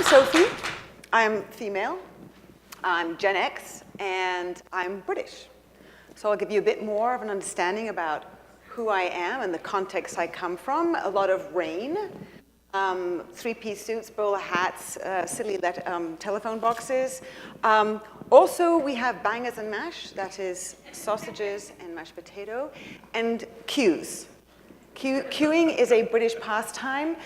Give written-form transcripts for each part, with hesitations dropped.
Sophie. I'm female. I'm Gen X, and I'm British. So I'll give you a bit more of an understanding about who I am and the context I come from. A lot of rain, three-piece suits, bowler hats, silly telephone boxes. Also, we have bangers and mash, that is sausages and mashed potato, and cues. Queuing is a British pastime.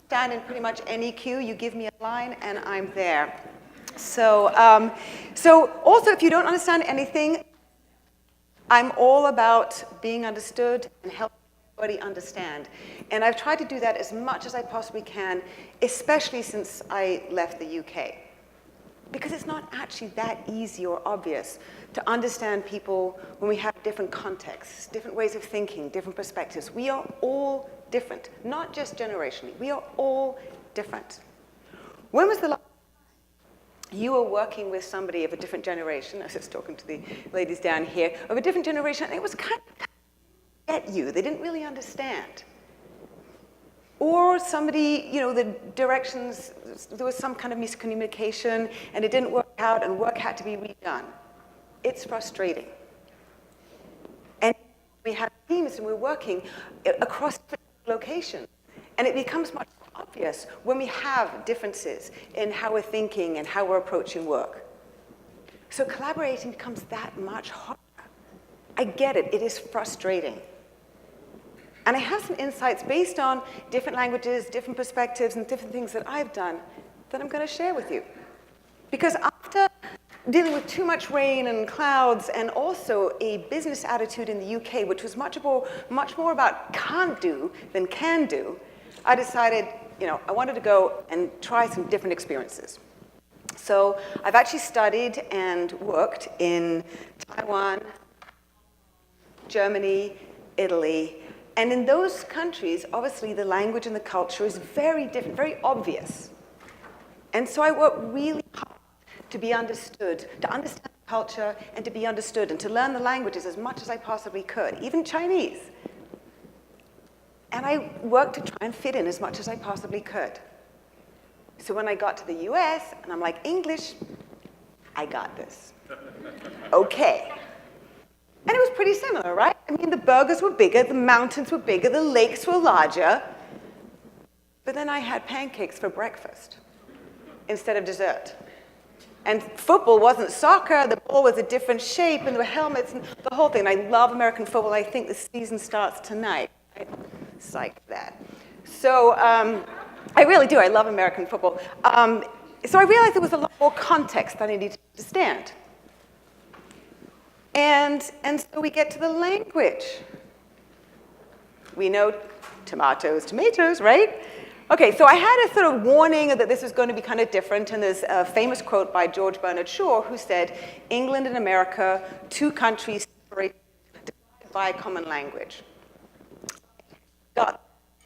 Stand in pretty much any queue. You give me a line, and I'm there. So also, if you don't understand anything, I'm all about being understood and helping everybody understand. And I've tried to do that as much as I possibly can, especially since I left the UK. Because it's not actually that easy or obvious to understand people when we have different contexts, different ways of thinking, different perspectives. We are all different, not just generationally. We are all different. When was the last time you were working with somebody of a different generation? I was just talking to the ladies down here, of a different generation, and it was kind of get you. They didn't really understand. Or somebody, the directions, there was some kind of miscommunication, and it didn't work out, and work had to be redone. It's frustrating. And we have teams, and we're working across different locations. And it becomes much more obvious when we have differences in how we're thinking and how we're approaching work. So collaborating becomes that much harder. I get it. It is frustrating. And I have some insights based on different languages, different perspectives, and different things that I've done that I'm going to share with you. Because after dealing with too much rain and clouds, and also a business attitude in the UK, which was much more about can't do than can do, I decided, I wanted to go and try some different experiences. So I've actually studied and worked in Taiwan, Germany, Italy. And in those countries, obviously, the language and the culture is very different, very obvious. And so I worked really hard to be understood, to understand the culture, and to be understood, and to learn the languages as much as I possibly could, even Chinese. And I worked to try and fit in as much as I possibly could. So when I got to the US, and I'm like, English, I got this. Okay. And it was pretty similar, right? I mean, the burgers were bigger, the mountains were bigger, the lakes were larger. But then I had pancakes for breakfast instead of dessert. And football wasn't soccer, the ball was a different shape, and there were helmets, and the whole thing. And I love American football. I think the season starts tonight. Right? It's like that. So I really do. I love American football. So I realized there was a lot more context that I needed to understand. And so we get to the language. We know tomatoes, right? Okay, so I had a sort of warning that this was going to be kind of different, and there's a famous quote by George Bernard Shaw who said, England and America, two countries separated by a common language.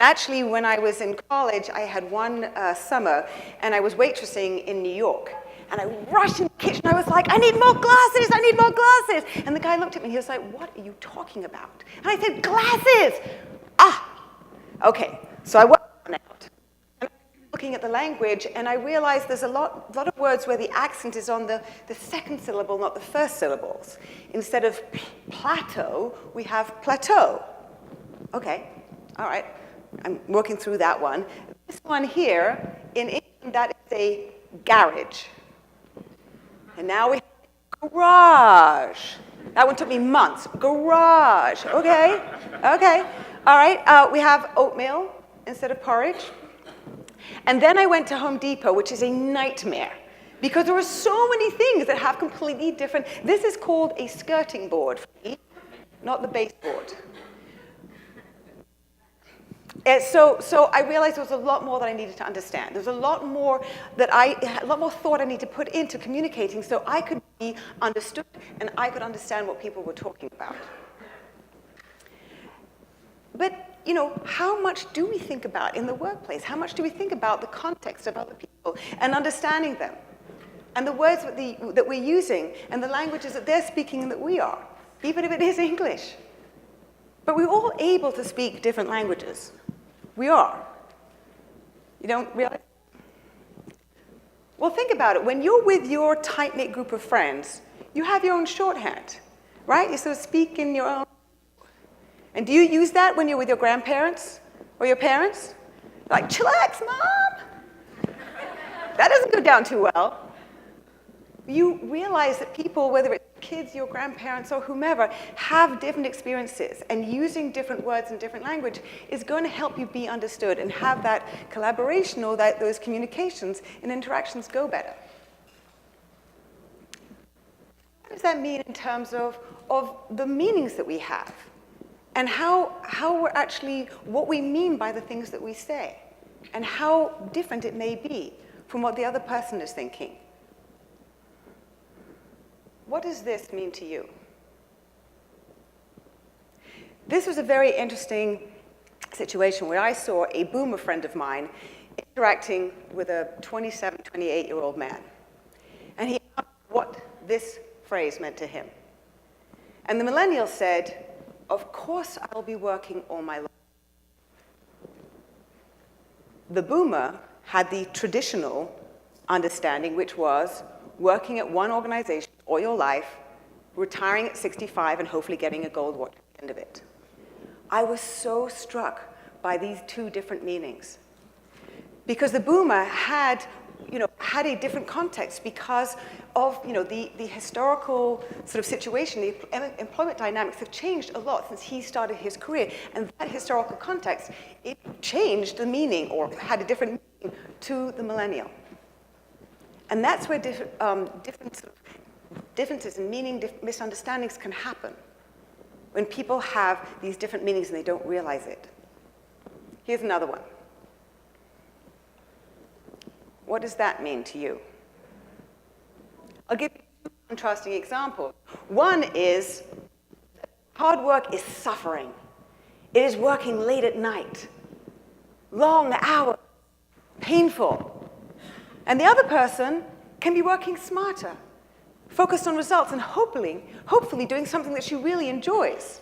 Actually, when I was in college, I had one summer, and I was waitressing in New York. And I rushed in the kitchen. I was like, I need more glasses. I need more glasses. And the guy looked at me. He was like, what are you talking about? And I said, glasses. Okay. So I worked on it. And I was looking at the language, and I realized there's a lot of words where the accent is on the second syllable, not the first syllables. Instead of plateau, we have plateau. Okay. All right. I'm working through that one. This one here, in England, that is a garage. And now we have garage. That one took me months. Garage. Okay. All right. We have oatmeal instead of porridge. And then I went to Home Depot, which is a nightmare, because there are so many things that have completely different. This is called a skirting board for me, not the baseboard. So I realized there was a lot more that I needed to understand. There's a lot more thought I need to put into communicating so I could be understood and I could understand what people were talking about. But, how much do we think about in the workplace? How much do we think about the context of other people and understanding them? And the words that we're using and the languages that they're speaking and that we are, even if it is English. But we're all able to speak different languages. We are. You don't realize? Well, think about it. When you're with your tight-knit group of friends, you have your own shorthand, right? You sort of speak in your own. And do you use that when you're with your grandparents or your parents? Like, chillax, Mom! That doesn't go down too well. You realize that people, whether it's kids, your grandparents, or whomever, have different experiences, and using different words in different language is going to help you be understood and have that collaboration or those communications and interactions go better. What does that mean in terms of the meanings that we have and how we're actually, what we mean by the things that we say and how different it may be from what the other person is thinking? What does this mean to you? This was a very interesting situation where I saw a boomer friend of mine interacting with a 27, 28-year-old man. And he asked what this phrase meant to him. And the millennial said, "Of course I'll be working all my life." The boomer had the traditional understanding, which was working at one organization all your life, retiring at 65, and hopefully getting a gold watch at the end of it. I was so struck by these two different meanings. Because the boomer had a different context because of the historical sort of situation. The employment dynamics have changed a lot since he started his career. And that historical context, it changed the meaning or had a different meaning to the millennial. And that's where differences in meaning, misunderstandings can happen when people have these different meanings and they don't realize it. Here's another one. What does that mean to you? I'll give you two contrasting examples. One is hard work is suffering. It is working late at night, long hours, painful. And the other person can be working smarter, focused on results, and hopefully doing something that she really enjoys.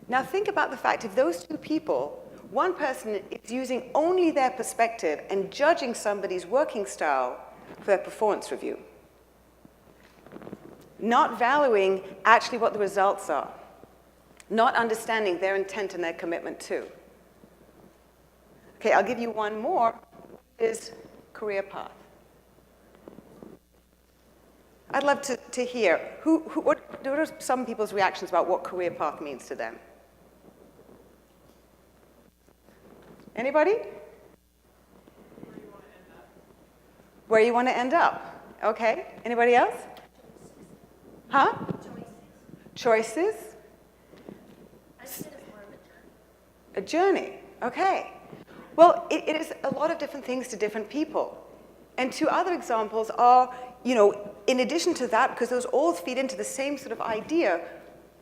Now think about the fact if those two people, one person is using only their perspective and judging somebody's working style for their performance review, not valuing actually what the results are, not understanding their intent and their commitment too. Okay, I'll give you one more, is career path. I'd love to hear, what are some people's reactions about what career path means to them? Anybody? Where you want to end up. Okay. Anybody else? Huh? Choices. I see it as more of a journey. Okay. Well, it is a lot of different things to different people. And two other examples are, in addition to that, because those all feed into the same sort of idea,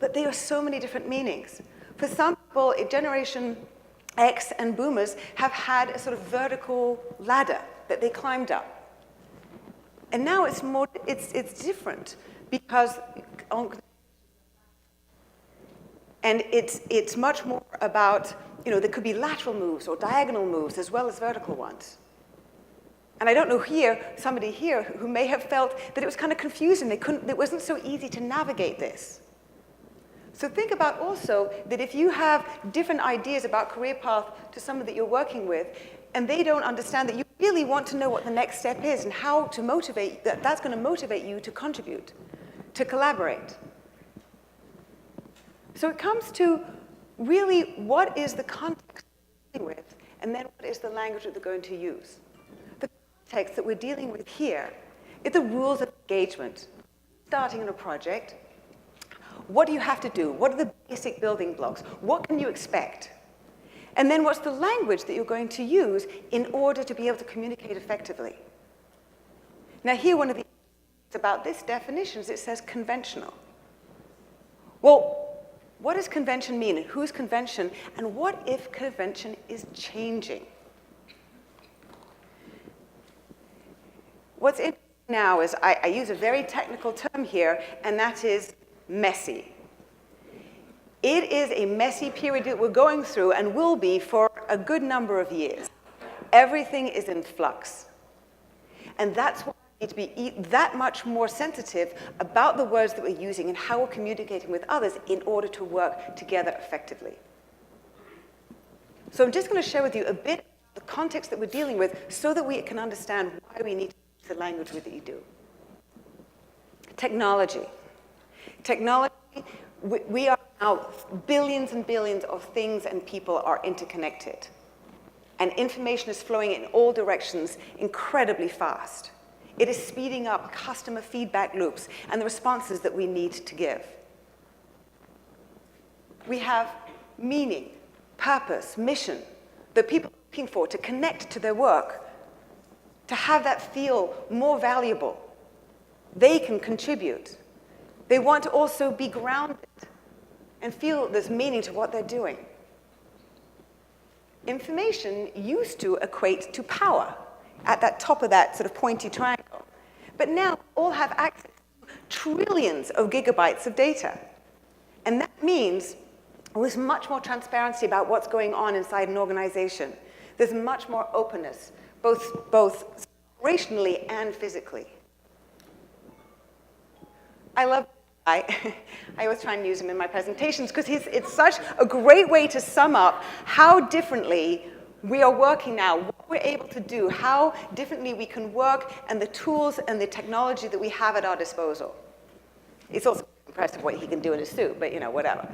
but they are so many different meanings. For some people, Generation X and boomers have had a sort of vertical ladder that they climbed up. And now it's different because, and it's much more about, there could be lateral moves or diagonal moves as well as vertical ones. And I don't know somebody here who may have felt that it was kind of confusing. It wasn't so easy to navigate this. So think about also that if you have different ideas about career path to someone that you're working with, and they don't understand that you really want to know what the next step is and how to motivate, that's going to motivate you to contribute, to collaborate. So it comes to really what is the context we're dealing with, and then what is the language that they're going to use. The context that we're dealing with here is the rules of engagement. Starting in a project, what do you have to do? What are the basic building blocks? What can you expect? And then what's the language that you're going to use in order to be able to communicate effectively? Now here, one of the things about this definition is it says conventional. Well, what does convention mean? And who's convention? And what if convention is changing? What's interesting now is I use a very technical term here, and that is messy. It is a messy period that we're going through and will be for a good number of years. Everything is in flux. And that's why we need to be that much more sensitive about the words that we're using and how we're communicating with others in order to work together effectively. So I'm just going to share with you a bit of the context that we're dealing with so that we can understand why we need to use the language that you do. Technology. Technology, we are now billions and billions of things and people are interconnected. And information is flowing in all directions incredibly fast. It is speeding up customer feedback loops and the responses that we need to give. We have meaning, purpose, mission that people are looking for to connect to their work, to have that feel more valuable. They can contribute. They want to also be grounded and feel there's meaning to what they're doing. Information used to equate to power at that top of that sort of pointy triangle. But now we all have access to trillions of gigabytes of data. And that means there's much more transparency about what's going on inside an organization. There's much more openness, both operationally and physically. I love I always try and use him in my presentations because it's such a great way to sum up how differently we are working now, what we're able to do, how differently we can work, and the tools and the technology that we have at our disposal. It's also impressive what he can do in a suit, but whatever.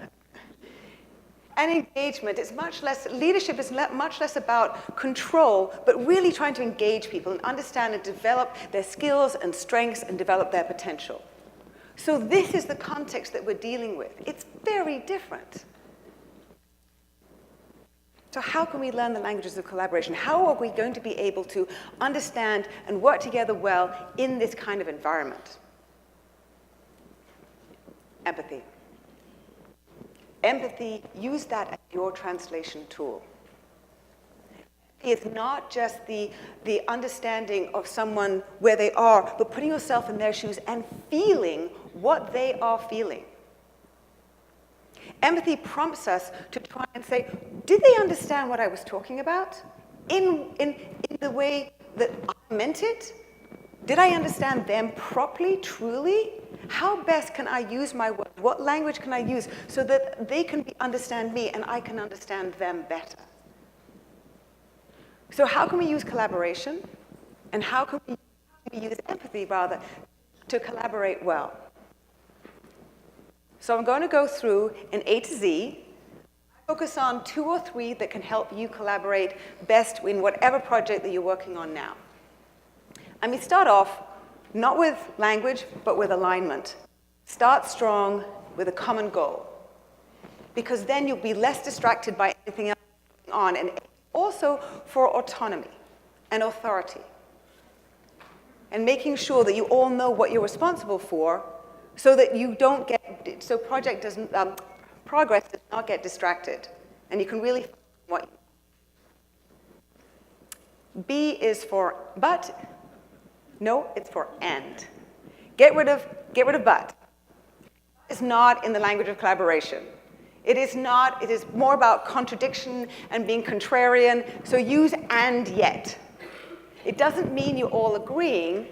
And engagement is much less, leadership is much less about control, but really trying to engage people and understand and develop their skills and strengths and develop their potential. So this is the context that we're dealing with. It's very different. So how can we learn the languages of collaboration? How are we going to be able to understand and work together well in this kind of environment? Empathy. Empathy, use that as your translation tool. It's not just the understanding of someone where they are, but putting yourself in their shoes and feeling what they are feeling. Empathy prompts us to try and say, did they understand what I was talking about? In the way that I meant it? Did I understand them properly, truly? How best can I use my words? What language can I use so that they can understand me and I can understand them better? So how can we use collaboration? And how can we use empathy, rather, to collaborate well? So I'm going to go through in A to Z, focus on 2 or 3 that can help you collaborate best in whatever project that you're working on now. And we start off not with language, but with alignment. Start strong with a common goal, because then you'll be less distracted by anything else going on, and also for autonomy and authority. And making sure that you all know what you're responsible for so that you don't get, so progress does not get distracted. And you can really find what B is for but. No, it's for and. Get rid of but. It's not in the language of collaboration. It is not, it is more about contradiction and being contrarian, so use and yet. It doesn't mean you're all agreeing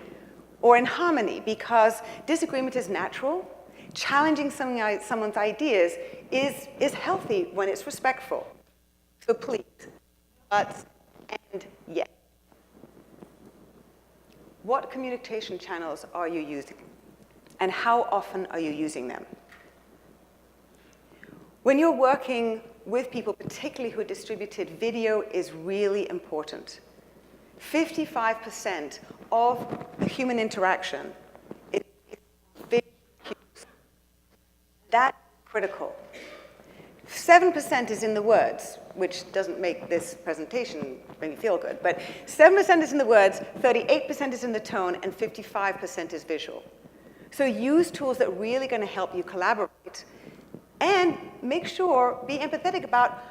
or in harmony, because disagreement is natural. Challenging someone's ideas is healthy when it's respectful. So please, but and yet. What communication channels are you using? And how often are you using them? When you're working with people, particularly who are distributed, video is really important. 55% of the human interaction is video cues. That's critical. 7% is in the words, which doesn't make this presentation make me feel good, but 7% is in the words, 38% is in the tone, and 55% is visual. So use tools that are really going to help you collaborate, and make sure, be empathetic about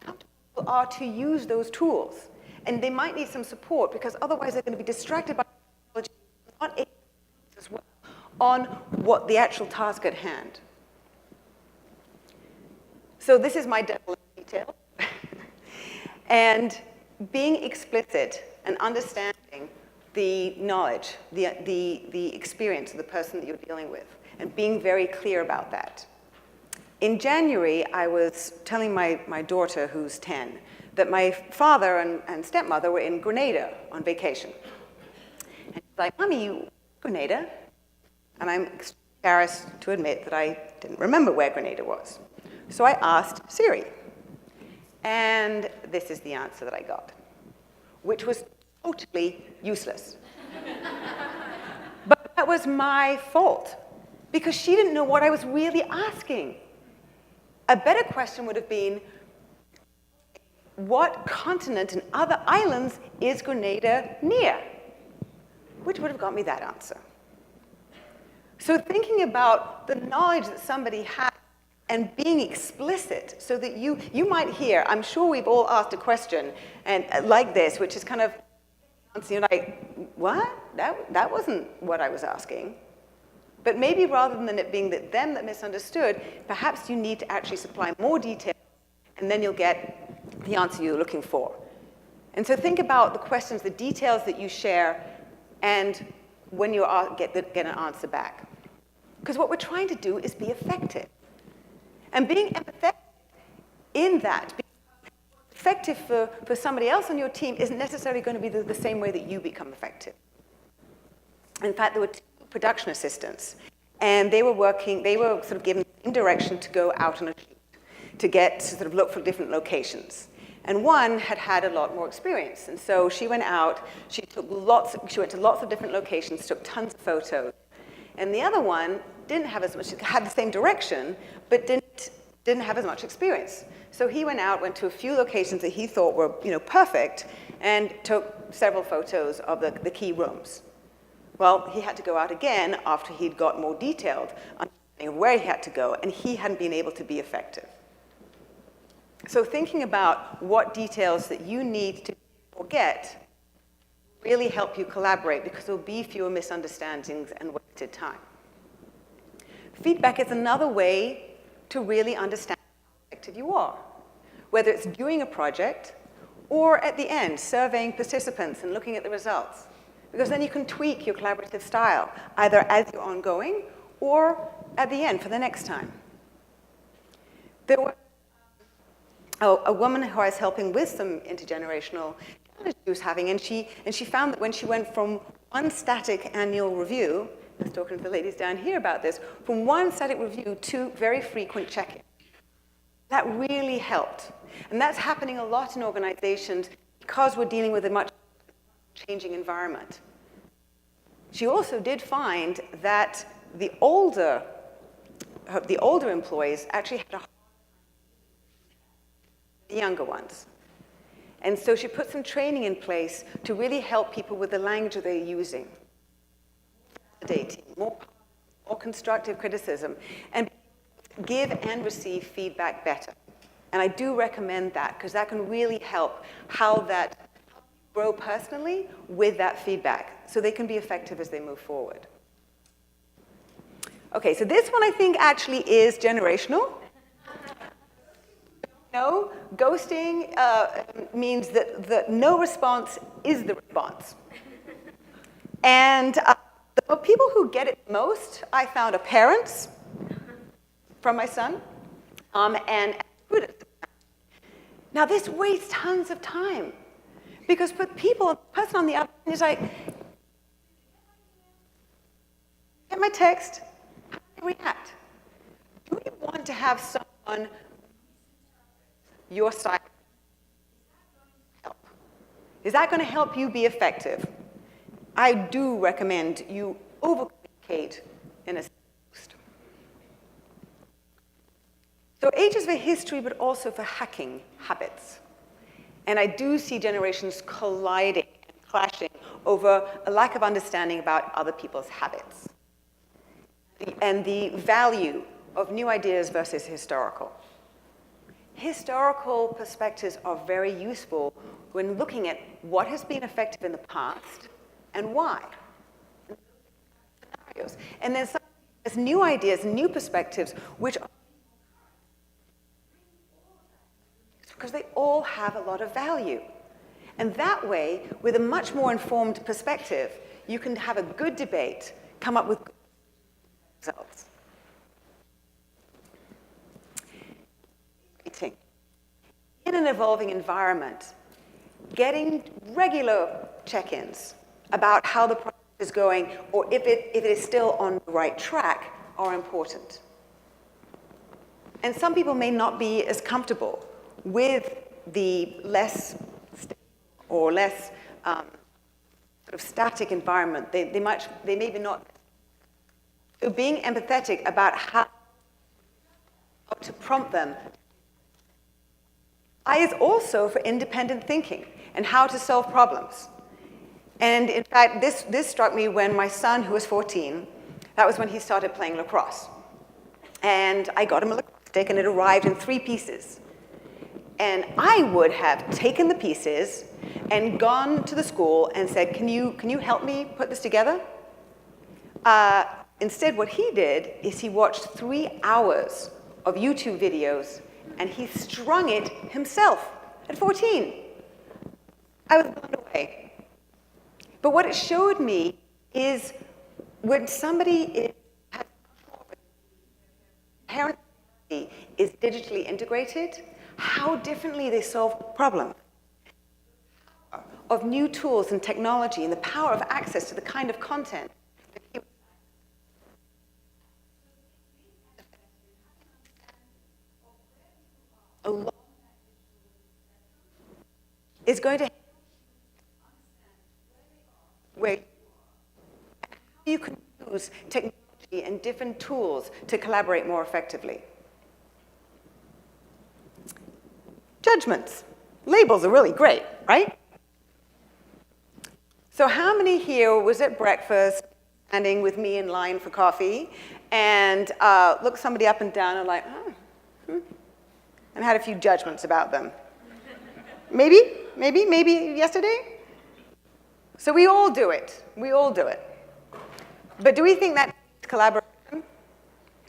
how people are to use those tools. And they might need some support, because otherwise they're going to be distracted by technology, not able to as well on what the actual task at hand. So this is my devil in detail. And being explicit and understanding the knowledge, the experience of the person that you're dealing with, and being very clear about that. In January, I was telling my daughter, who's 10, that my father and stepmother were in Grenada on vacation. And she's like, Mommy, Grenada? And I'm embarrassed to admit that I didn't remember where Grenada was. So I asked Siri. And this is the answer that I got, which was totally useless. But that was my fault, because she didn't know what I was really asking. A better question would have been, what continent and other islands is Grenada near? Which would have got me that answer. So thinking about the knowledge that somebody has and being explicit so that you might hear, I'm sure we've all asked a question and like this, which is kind of, you're like, what? That wasn't what I was asking. But maybe rather than it being them that misunderstood, perhaps you need to actually supply more detail, and then you'll get the answer you're looking for. And so think about the questions, the details that you share, and when you get an answer back. Because what we're trying to do is be effective. And being empathetic in that, being effective for somebody else on your team isn't necessarily going to be the same way that you become effective. In fact, there were 2 production assistants, and they were sort of given direction to go out on a shoot, to sort of look for different locations. And one had a lot more experience, and so she went out, she went to lots of different locations, took tons of photos. And the other one didn't have as much, had the same direction, but didn't have as much experience. So he went to a few locations that he thought were, perfect, and took several photos of the key rooms. Well, he had to go out again after he'd got more detailed understanding of where he had to go, and he hadn't been able to be effective. So thinking about what details that you need to get really help you collaborate, because there'll be fewer misunderstandings and wasted time. Feedback is another way to really understand how effective you are, whether it's during a project or at the end, surveying participants and looking at the results. Because then you can tweak your collaborative style, either as you're ongoing or at the end for the next time. There was a woman who I was helping with some intergenerational challenges she was having, and she found that when she went from one static annual review, I was talking to the ladies down here about this, from one static review to very frequent check-in. That really helped. And that's happening a lot in organizations because we're dealing with a much changing environment. She also did find that the older employees actually had a hard time with the younger ones. And so she put some training in place to really help people with the language that they're using. More constructive criticism, and give and receive feedback better. And I do recommend that, because that can really help how that grow personally with that feedback, so they can be effective as they move forward. Okay, so this one I think actually is generational. No, ghosting means that no response is the response. And the people who get it most, I found, are parents from my son, and students. Now, this wastes tons of time, because for the person on the other end is like, get my text, how do you react? Do you want to have someone your side help? Is that going to help you be effective? I do recommend you over-communicate in a post. So H is for history, but also for hacking habits. And I do see generations colliding and clashing over a lack of understanding about other people's habits and the value of new ideas versus historical. Historical perspectives are very useful when looking at what has been effective in the past and why. And then there's new ideas, new perspectives, which are, because they all have a lot of value. And that way, with a much more informed perspective, you can have a good debate, come up with good results. In an evolving environment, getting regular check-ins about how the project is going, or if it is still on the right track, are important. And some people may not be as comfortable with the less or less sort of static environment. They maybe not. So being empathetic about how to prompt them. I is also for independent thinking and how to solve problems. And in fact, this struck me when my son, who was 14, that was when he started playing lacrosse. And I got him a lacrosse stick, and it arrived in 3 pieces. And I would have taken the pieces and gone to the school and said, can you help me put this together? Instead, what he did is he watched 3 hours of YouTube videos, and he strung it himself at 14. I was blown away. But what it showed me is when somebody is digitally integrated, how differently they solve problems. Of new tools and technology and the power of access to the kind of content is going to where you can use technology and different tools to collaborate more effectively. Judgments. Labels are really great, right? So how many here was at breakfast, standing with me in line for coffee, and looked somebody up and down and like, and had a few judgments about them? Maybe yesterday? So we all do it. We all do it. But do we think that's collaboration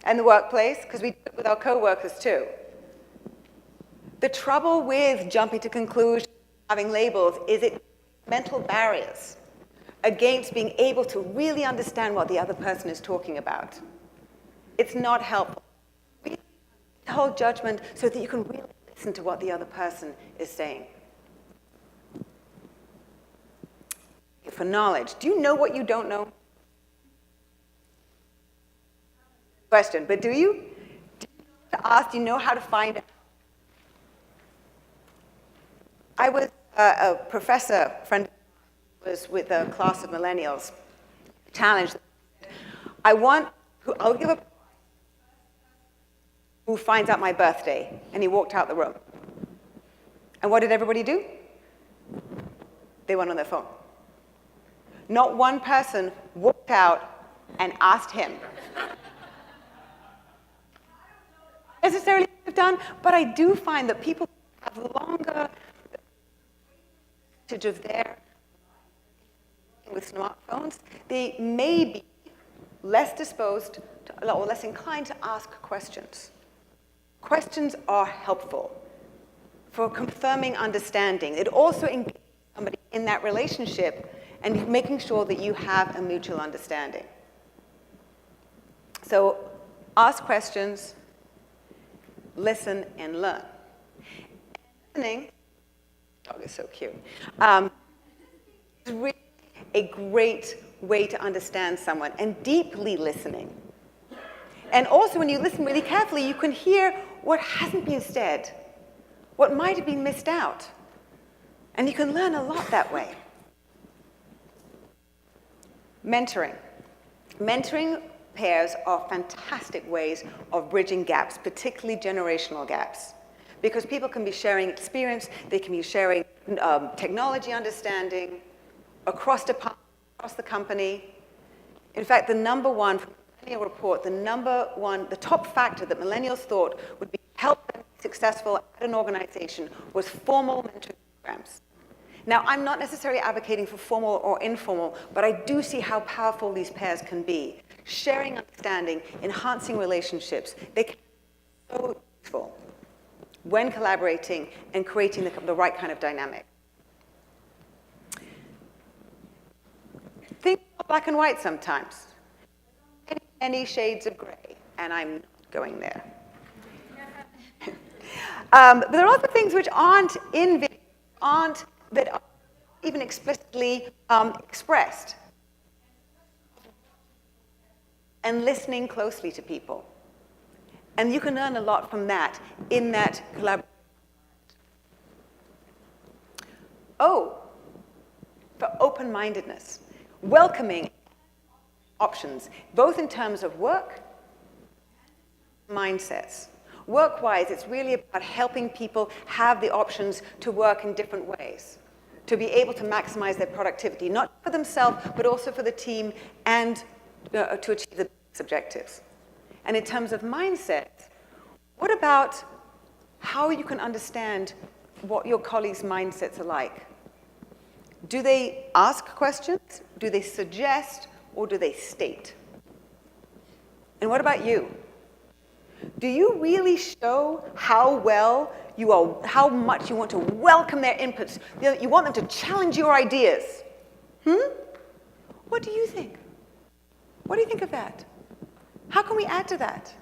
and the workplace? Because we do it with our coworkers too. The trouble with jumping to conclusions, having labels, is it mental barriers against being able to really understand what the other person is talking about. It's not helpful. We hold judgment so that you can really listen to what the other person is saying. For knowledge, do you know what you don't know? Question, but do you? Do you know to ask, do you know how to find out? I was a professor, friend was with a class of millennials, challenged. I'll give a who finds out my birthday, and he walked out the room. And what did everybody do? They went on their phone. Not one person walked out and asked him. Necessarily have done, but I do find that people have longer of their with smartphones, they may be less disposed to, or less inclined to ask questions. Questions are helpful for confirming understanding. It also engages somebody in that relationship and making sure that you have a mutual understanding. So ask questions, listen, and learn. Listening, dog is so cute. It's really a great way to understand someone, and deeply listening. And also, when you listen really carefully, you can hear what hasn't been said, what might have been missed out. And you can learn a lot that way. Mentoring. Mentoring pairs are fantastic ways of bridging gaps, particularly generational gaps. Because people can be sharing experience, they can be sharing technology understanding across the company. In fact, the number one, from the millennial report, the top factor that millennials thought would be help them be successful at an organization was formal mentoring programs. Now, I'm not necessarily advocating for formal or informal, but I do see how powerful these pairs can be. Sharing understanding, enhancing relationships, they can be so useful when collaborating and creating the right kind of dynamic. black and white sometimes. Any shades of gray, and I'm not going there. But there are lots of things which aren't in video, that are even explicitly expressed. And listening closely to people. And you can learn a lot from that in that collaboration. O, for open-mindedness, welcoming options, both in terms of work, mindsets. Work-wise, it's really about helping people have the options to work in different ways, to be able to maximize their productivity, not for themselves, but also for the team and to achieve the objectives. And in terms of mindset, what about how you can understand what your colleagues' mindsets are like? Do they ask questions? Do they suggest? Or do they state? And what about you? Do you really show how well you are, how much you want to welcome their inputs? You want them to challenge your ideas? What do you think? What do you think of that? How can we add to that?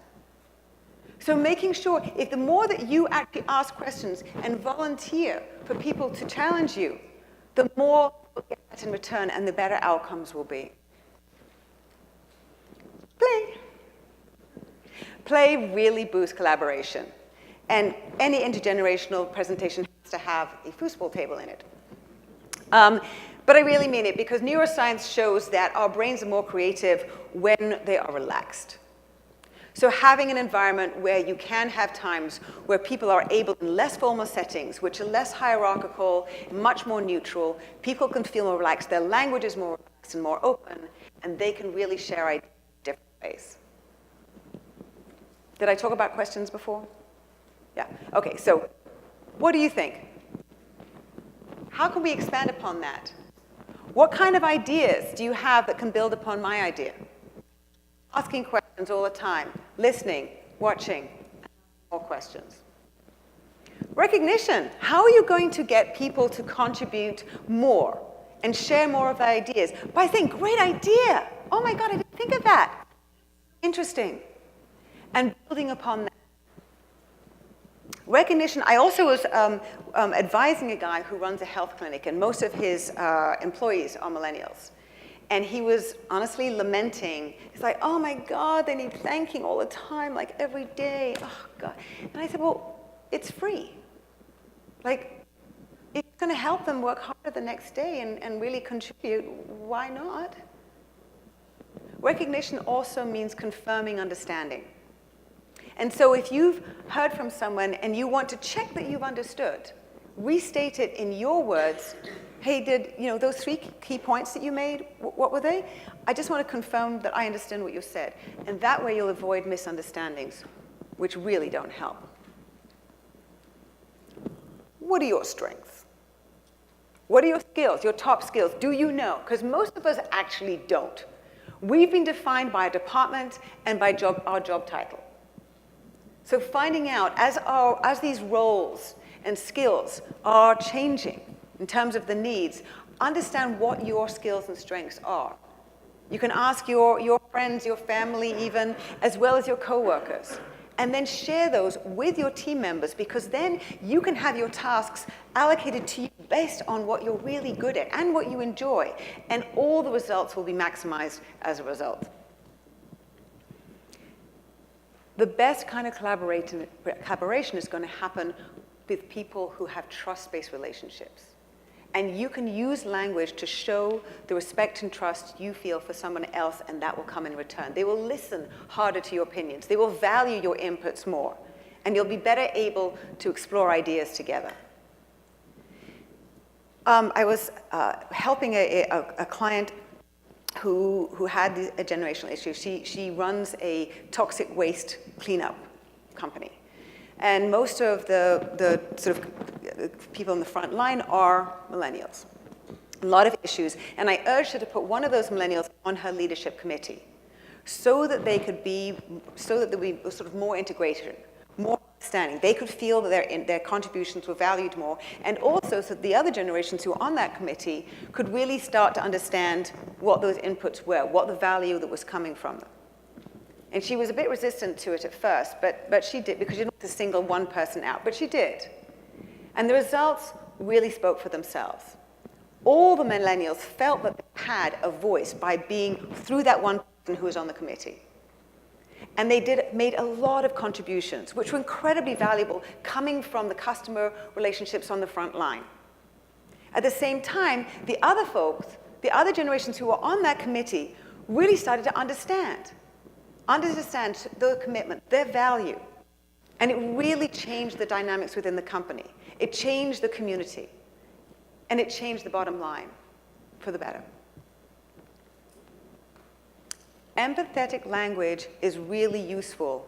So making sure, if the more that you actually ask questions and volunteer for people to challenge you, the more you'll get that in return and the better outcomes will be. Play. Play really boosts collaboration. And any intergenerational presentation has to have a foosball table in it. But I really mean it, because neuroscience shows that our brains are more creative when they are relaxed. So having an environment where you can have times where people are able, in less formal settings, which are less hierarchical, much more neutral, people can feel more relaxed, their language is more relaxed and more open, and they can really share ideas in different ways. Did I talk about questions before? Yeah. Okay, so what do you think? How can we expand upon that? What kind of ideas do you have that can build upon my idea? Asking questions all the time, listening, watching, more questions. Recognition. How are you going to get people to contribute more and share more of their ideas? By saying, great idea. Oh my God, I didn't think of that. Interesting. And building upon that. Recognition. I also was advising a guy who runs a health clinic, and most of his employees are millennials. And he was honestly lamenting. He's like, oh my God, they need thanking all the time, like every day. Oh God. And I said, well, it's free. Like, it's going to help them work harder the next day and really contribute. Why not? Recognition also means confirming understanding. And so if you've heard from someone and you want to check that you've understood, restate it in your words. Hey, did those 3 key points that you made, what were they? I just want to confirm that I understand what you said. And that way you'll avoid misunderstandings, which really don't help. What are your strengths? What are your skills, your top skills? Do you know? Because most of us actually don't. We've been defined by a department and by our job title. So finding out, as these roles and skills are changing in terms of the needs, understand what your skills and strengths are. You can ask your friends, your family even, as well as your coworkers. And then share those with your team members, because then you can have your tasks allocated to you based on what you're really good at and what you enjoy. And all the results will be maximized as a result. The best kind of collaboration is going to happen with people who have trust-based relationships. And you can use language to show the respect and trust you feel for someone else, and that will come in return. They will listen harder to your opinions. They will value your inputs more. And you'll be better able to explore ideas together. I was helping a client who had a generational issue. She runs a toxic waste cleanup company. And most of the sort of people in the front line are millennials. A lot of issues. And I urged her to put one of those millennials on her leadership committee so that they could be, so that there would be sort of more integration, more understanding. They could feel that their contributions were valued more, and also so that the other generations who were on that committee could really start to understand what those inputs were, what the value that was coming from them. And she was a bit resistant to it at first, but she did, because she didn't want to single one person out, but she did. And the results really spoke for themselves. All the millennials felt that they had a voice by being through that one person who was on the committee. And they made a lot of contributions, which were incredibly valuable, coming from the customer relationships on the front line. At the same time, the other folks, the other generations who were on that committee, really started to understand their commitment, their value. And it really changed the dynamics within the company. It changed the community. And it changed the bottom line for the better. Empathetic language is really useful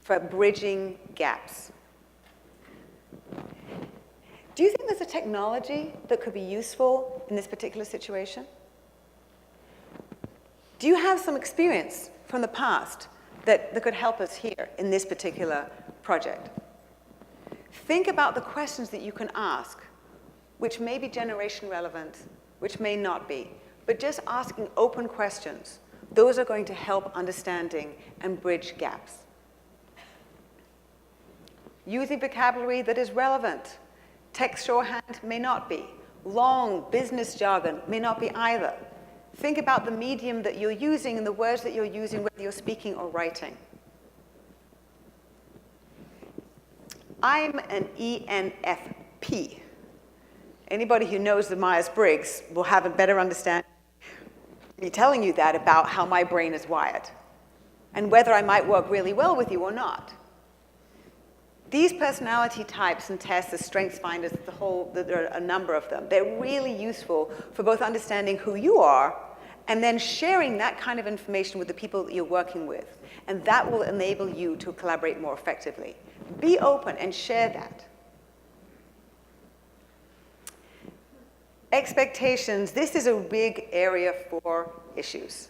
for bridging gaps. Do you think there's a technology that could be useful in this particular situation? Do you have some experience from the past that could help us here in this particular project? Think about the questions that you can ask, which may be generation relevant, which may not be, but just asking open questions. Those are going to help understanding and bridge gaps. Using vocabulary that is relevant. Text shorthand may not be. Long business jargon may not be either. Think about the medium that you're using and the words that you're using, whether you're speaking or writing. I'm an ENFP. Anybody who knows the Myers-Briggs will have a better understanding me telling you that about how my brain is wired and whether I might work really well with you or not. These personality types and tests, the strengths finders, there are a number of them. They're really useful for both understanding who you are and then sharing that kind of information with the people that you're working with. And that will enable you to collaborate more effectively. Be open and share that. Expectations, this is a big area for issues.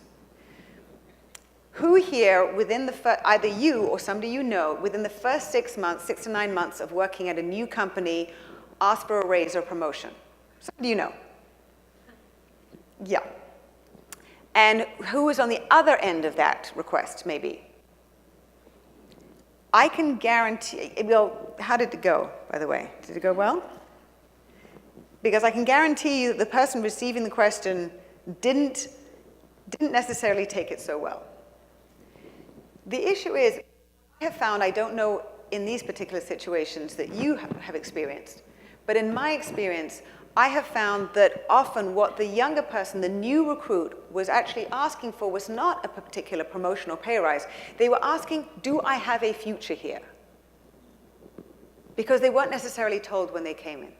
Who here, within either you or somebody you know, within the first 6 to 9 months of working at a new company, asked for a raise or promotion? Somebody you know? Yeah. And who was on the other end of that request, maybe? I can guarantee, well, how did it go, by the way? Did it go well? Because I can guarantee you that the person receiving the question didn't necessarily take it so well. The issue is, I have found, I don't know in these particular situations that you have experienced, but in my experience, I have found that often what the younger person, the new recruit, was actually asking for was not a particular promotion or pay rise. They were asking, do I have a future here? Because they weren't necessarily told when they came in.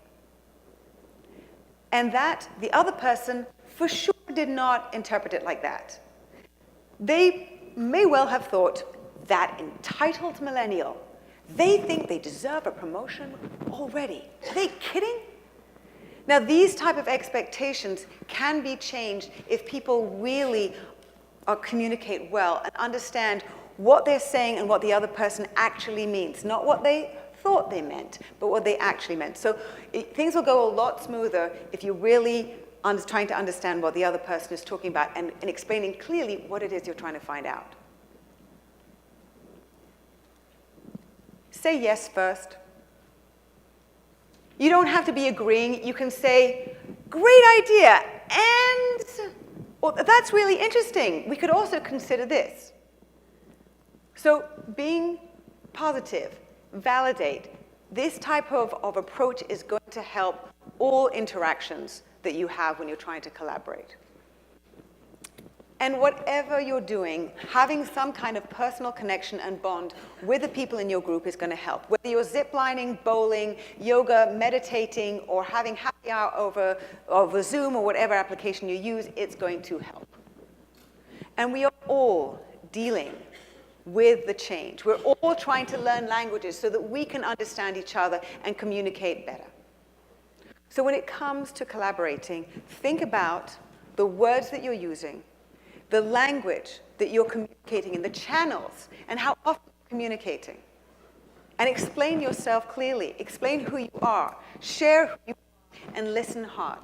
And that the other person for sure did not interpret it like that. They may well have thought, that entitled millennial, they think they deserve a promotion already. Are they kidding? Now, these type of expectations can be changed if people really communicate well and understand what they're saying and what the other person actually means, not what they thought they meant, but what they actually meant. So things will go a lot smoother if you're really trying to understand what the other person is talking about and explaining clearly what it is you're trying to find out. Say yes first. You don't have to be agreeing. You can say, great idea, and well, that's really interesting. We could also consider this. So being positive, validate. This type of approach is going to help all interactions that you have when you're trying to collaborate. And whatever you're doing, having some kind of personal connection and bond with the people in your group is going to help. Whether you're ziplining, bowling, yoga, meditating, or having happy hour over Zoom or whatever application you use, it's going to help. And we are all dealing with the change. We're all trying to learn languages so that we can understand each other and communicate better. So when it comes to collaborating, think about the words that you're using, the language that you're communicating in, the channels, and how often you're communicating. And explain yourself clearly. Explain who you are. Share who you are, and listen hard.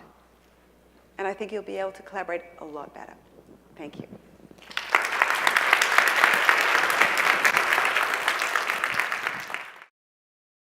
And I think you'll be able to collaborate a lot better. Thank you.